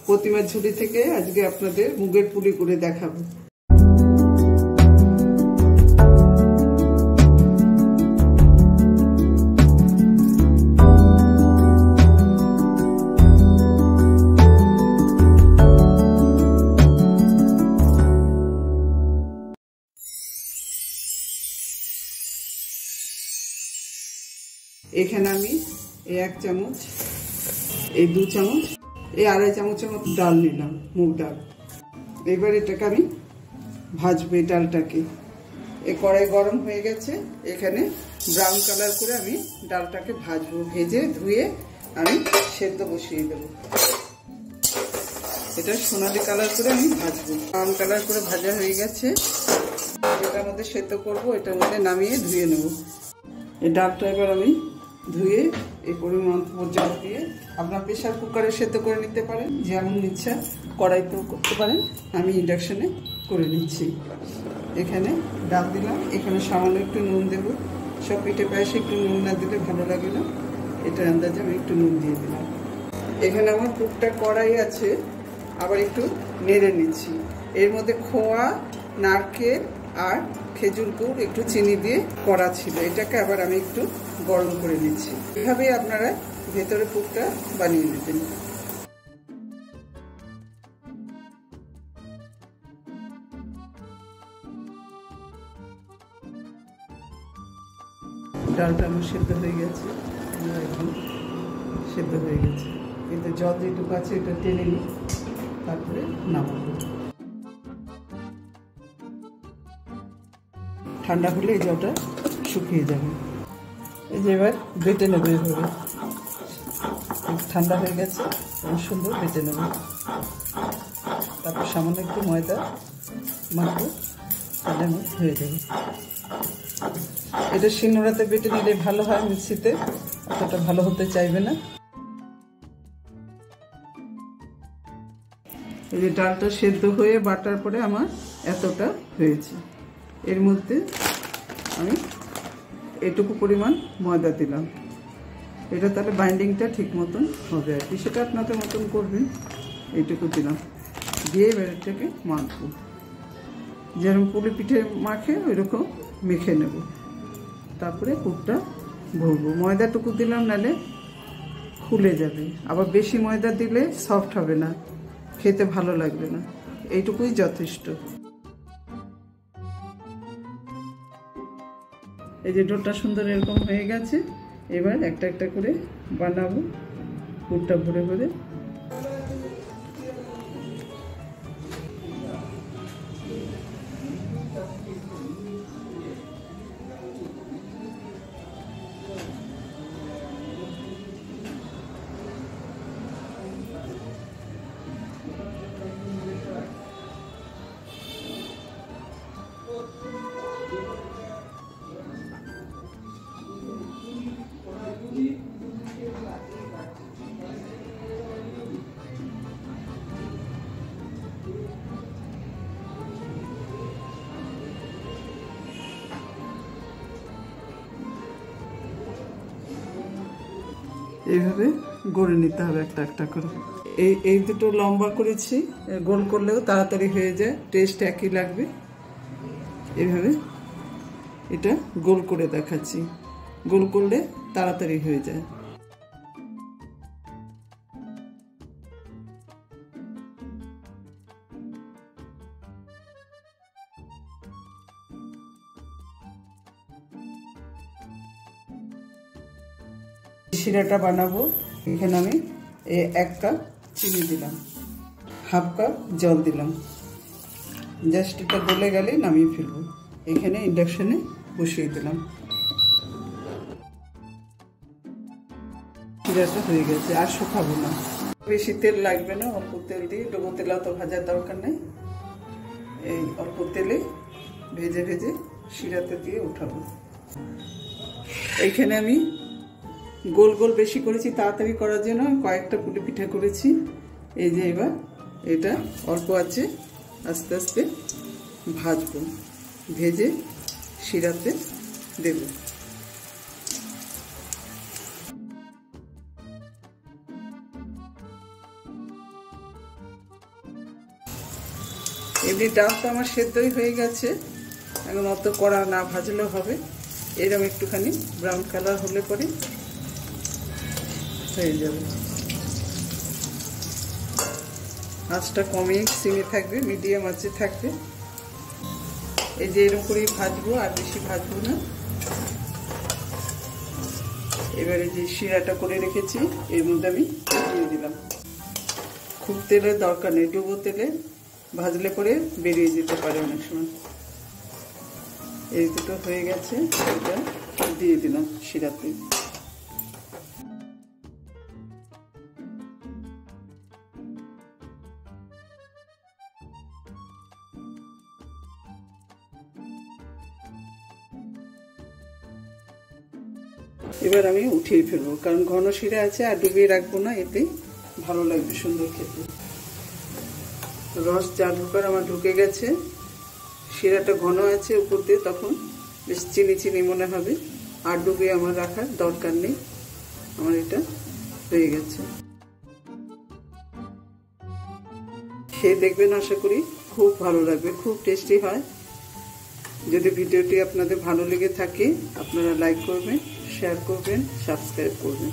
প্রতিমার ঝুড়ি থেকে আজকে আপনাদের মুগের পুলি করে দেখাবো। এখানে আমি এই 1 চামচ, এই 2 চামচ, এই 2.5 চামচের মতো ডাল নিলাম, মুগ ডাল। এবার এটাকে আমি ভাজবো। এই ডালটাকে এই কড়াই গরম হয়ে গেছে, এখানে ব্রাউন কালার করে আমি ডালটাকে ভাজবো। ভেজে ধুয়ে আমি সেদ্ধ বসিয়ে দেবো। এটা সোনালি কালার করে আমি ভাজবো। ব্রাউন কালার করে ভাজা হয়ে গেছে, এটার মধ্যে সেদ্ধ করবো। এটার মধ্যে নামিয়ে ধুয়ে নেব। এই ডালটা এবার আমি ধুয়ে এই পরিমাণ জল দিয়ে, আপনার প্রেশার কুকারে সেদ্ধ করে নিতে পারেন, যেমন ইচ্ছা কড়াইতেও করতে পারেন। আমি ইন্ডাকশনে করে নিচ্ছি। এখানে ডাল দিলাম, এখানে সামান্য একটু নুন দেবো। সব পিঠে পায়েসে একটু নুন না দিলে ভালো লাগে না, এটার আন্দাজে আমি একটু নুন দিয়ে দিলাম। এখানে আমার পুরটা কড়াই আছে, আবার একটু নেড়ে নিচ্ছি। এর মধ্যে খোয়া, নারকেল আর খেজুর গুড়, একটু চিনি দিয়ে করা ছিল। এটাকে আবার আমি একটু গরম করে নিচ্ছি। এভাবেই আপনারা ভেতরে পুরটা বানিয়ে নেবেন। ডালটা আমার সেদ্ধ হয়ে গেছে, একদম সেদ্ধ হয়ে গেছে। কিন্তু জল যেটুকু আছে এটা টেনে নিই, তারপরে নামাবো। ঠান্ডা হলে এই জলটা শুকিয়ে যাবে। এই যে এবার বেটে নেবে। এভাবে ঠান্ডা হয়ে গেছে, খুব সুন্দর বেটে নেব। তারপর সামান্য একটু ময়দা মাখবো, তাহলে হয়ে যাবে। এটা শিলনোড়াতে বেটে নিলে ভালো হয়, মিক্সিতে অতটা ভালো হতে চাইবে না। এই যে ডালটা সেদ্ধ হয়ে বাটার পরে আমার এতটা হয়েছে। এর মধ্যে আমি এটুকু পরিমাণ ময়দা দিলাম। এটা তাহলে বাইন্ডিংটা ঠিক মতন হবে আর কি, সেটা আপনাদের মতন করবেন। এইটুকু দিলাম, দিয়ে এবার এটাকে মাখবো। যেরকম পুলি পিঠে মাখে ওইরকম মেখে নেব। তারপরে পুরটা ভরবো। ময়দাটুকু দিলাম, নাহলে খুলে যাবে। আবার বেশি ময়দা দিলে সফট হবে না, খেতে ভালো লাগবে না। এইটুকুই যথেষ্ট। এই যে ডোটা সুন্দর এরকম হয়ে গেছে। এবার একটা একটা করে বানাবো, পুরটা ভরে ভরে। এইভাবে গড়ে নিতে হবে একটা একটা করে। এই দুটো লম্বা করেছি, গোল করলেও তাড়াতাড়ি হয়ে যায়, টেস্ট একই লাগবে। এইভাবে এটা গোল করে দেখাচ্ছি, গোল করলে তাড়াতাড়ি হয়ে যায়। শিরাটা বানাবো। এখানে আমি 1 কাপ চিনি দিলাম, 1/2 কাপ জল দিলাম। জাস্ট এটা গলে গেলে নামিয়ে ফেলবো। এখানে ইন্ডাকশনে বসিয়ে দিলাম। শিরাটা হয়ে গেছে, আর শুকাবো না। বেশি তেল লাগবে না, অল্প তেল দিয়ে, ডুবো তেল অত ভাজার দরকার নেই। এই অল্প তেলে ভেজে ভেজে শিরাতে দিয়ে উঠাবো। এইখানে আমি গোল গোল বেশি করেছি তাড়াতাড়ি করার জন্য, কয়েকটা পুলি পিঠা করেছি। এই যে এবার এটা অল্প আছে আস্তে আস্তে ভাজবো, ভেজে শিরাতে দেব। এমনি ডাল তো আমার সেদ্ধই হয়ে গেছে, এখন অত কড়া না ভাজলেও হবে। এরকম একটুখানি ব্রাউন কালার হলে পরে হয়ে যাবে। আঁচটা কমিয়ে সিমে থাকবে, মিডিয়াম আঁচে থাকবে। এই যে এরকম করেই ভাজবো, আর বেশি ভাজবো না। এবারে যে শিরাটা করে রেখেছি এর মধ্যে আমি দিয়ে দিলাম। খুব তেলের দরকার নেই, ডুবো তেলে ভাজলে পরে বেরিয়ে যেতে পারে অনেক সময়। এই দুটো হয়ে গেছে, এটা দিয়ে দিলাম শিরাতে। এবার আমি উঠিয়ে ফেলবো, কারণ ঘন শিরা আছে, আর ডুবিয়ে রাখবো না, এতে ভালো লাগবে সুন্দর খেতে। রস যা ঢোকার আমার ঢুকে গেছে, শিরাটা ঘন আছে উপর দিয়ে, তখন বেশ চিনি চিনি মনে হবে। আর ডুবিয়ে আমার রাখার দরকার নেই, আমার এটা হয়ে গেছে। খেয়ে দেখবেন, আশা করি খুব ভালো লাগবে, খুব টেস্টি হয়। যদি ভিডিওটি আপনাদের ভালো লেগে থাকে আপনারা লাইক করবেন, শেয়ার করবেন, সাবস্ক্রাইব করবেন।